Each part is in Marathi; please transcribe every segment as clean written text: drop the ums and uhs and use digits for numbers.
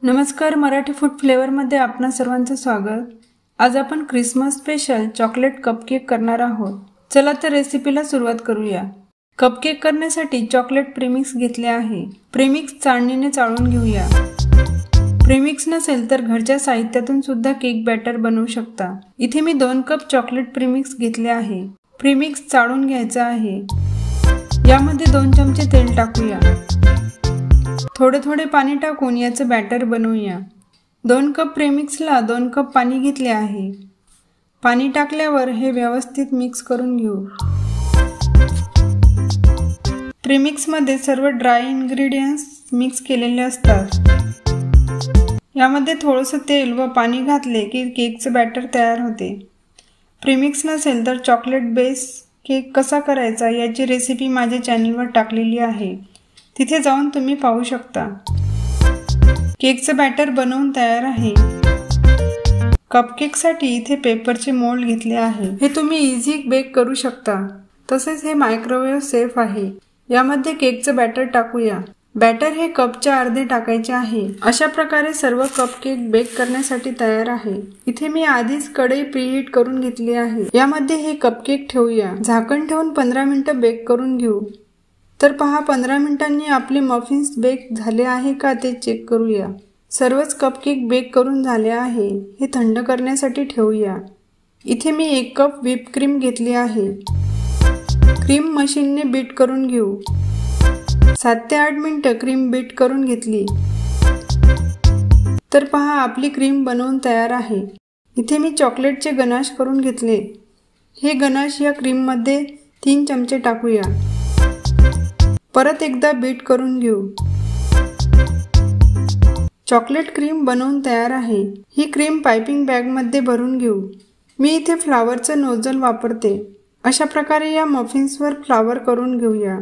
नमस्कार, मराठी फूड फ्लेवरमध्ये आपणा सर्वांचं स्वागत। आज आपण क्रिसमस स्पेशल चॉकलेट कपकेक करणार आहोत। चला तर रेसिपीला सुरुवात करूया। कपकेक करण्यासाठी चॉकलेट प्रीमिक्स घेतले आहे। प्रीमिक्स चाळणीने चाळून घेऊया। प्रीमिक्स नसेल तर घरच्या साहित्यातून सुद्धा केक बॅटर बनवू शकता। इथे मी 2 कप चॉकलेट प्रीमिक्स घेतले आहे। प्रीमिक्स चाळून घ्यायचा आहे। यामध्ये 2 चमचे तेल टाकूया। थोडे थोडे पाणी टाकून याचं बॅटर बनवूया। 2 कप प्रीमिक्सला 2 कप पाणी घेतले आहे। पाणी टाकल्यावर हे व्यवस्थित मिक्स करून घेऊ। प्रीमिक्समध्ये सर्व ड्राय इन्ग्रेडियंट्स मिक्स केलेले असतात। यामध्ये थोडंसं तेल व पाणी घातले की केकचं बॅटर तयार होते। प्रीमिक्स नसेल तर चॉकलेट बेस केक कसा करायचा याची रेसिपी माझ्या चॅनलवर टाकलेली आहे। तिथे जाऊन तुम्ही पाहू शकता। केकचं बॅटर बनवून तयार आहे। कपकेकसाठी इथे पेपरचे मोल्ड घेतले आहे। हे तुम्ही इझी बेक करू शकता। तसेच हे मायक्रोवेव्ह सेफ आहे। यामध्ये केकचं बॅटर टाकूया। बॅटर हे कपच्या अर्धे टाकायचे आहे। अशा प्रकारे सर्व कपकेक बेक करण्यासाठी तयार आहे। इथे मी आधीच कढई प्रीहीट करून घेतली आहे। यामध्ये हे कपकेक ठेवूया। झाकण ठेवून 15 मिनिटं बेक करून घेऊ। तर पहा 15 मिनिटांनी आपले मफिन्स बेक झाले आहे का ते चेक करूया। सर्वच कपकेक बेक करून झाले आहे। हे थंड करण्यासाठी ठेवूया। इथे मी 1 कप व्हिप क्रीम घेतली आहे। क्रीम मशीनने बीट करून घेऊ। 7 ते 8 मिनिटं क्रीम बीट करून घेतली। तर पहा आपली क्रीम बनवून तयार आहे। इथे मी चॉकलेटचे गनाश करून घेतले। हे गनाश या क्रीममध्ये 3 चमचे टाकूया। परत एकदा बीट करून घेऊ। चॉकलेट क्रीम बनवून तयार आहे। ही क्रीम पाइपिंग बॅगमध्ये भरून घेऊ। मी इथे फ्लावरचं नोझल वापरते। अशा प्रकारे या मफिन्सवर फ्लावर करून घेऊया।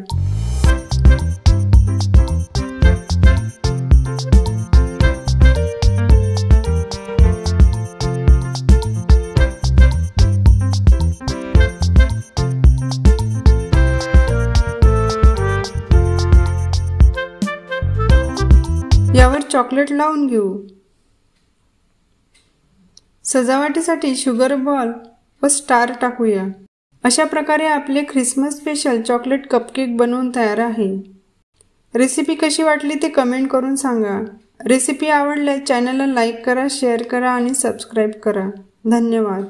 यावर चॉकलेट लावून घेऊ। सजावटीसाठी शुगर बॉल व स्टार टाकूया। अशा प्रकारे आपले ख्रिसमस स्पेशल चॉकलेट कपकेक बनवून तयार आहे। रेसिपी कशी वाटली ते कमेंट करून सांगा। रेसिपी आवडल्यास चॅनलला लाईक करा, शेअर करा आणि सबस्क्राइब करा। धन्यवाद।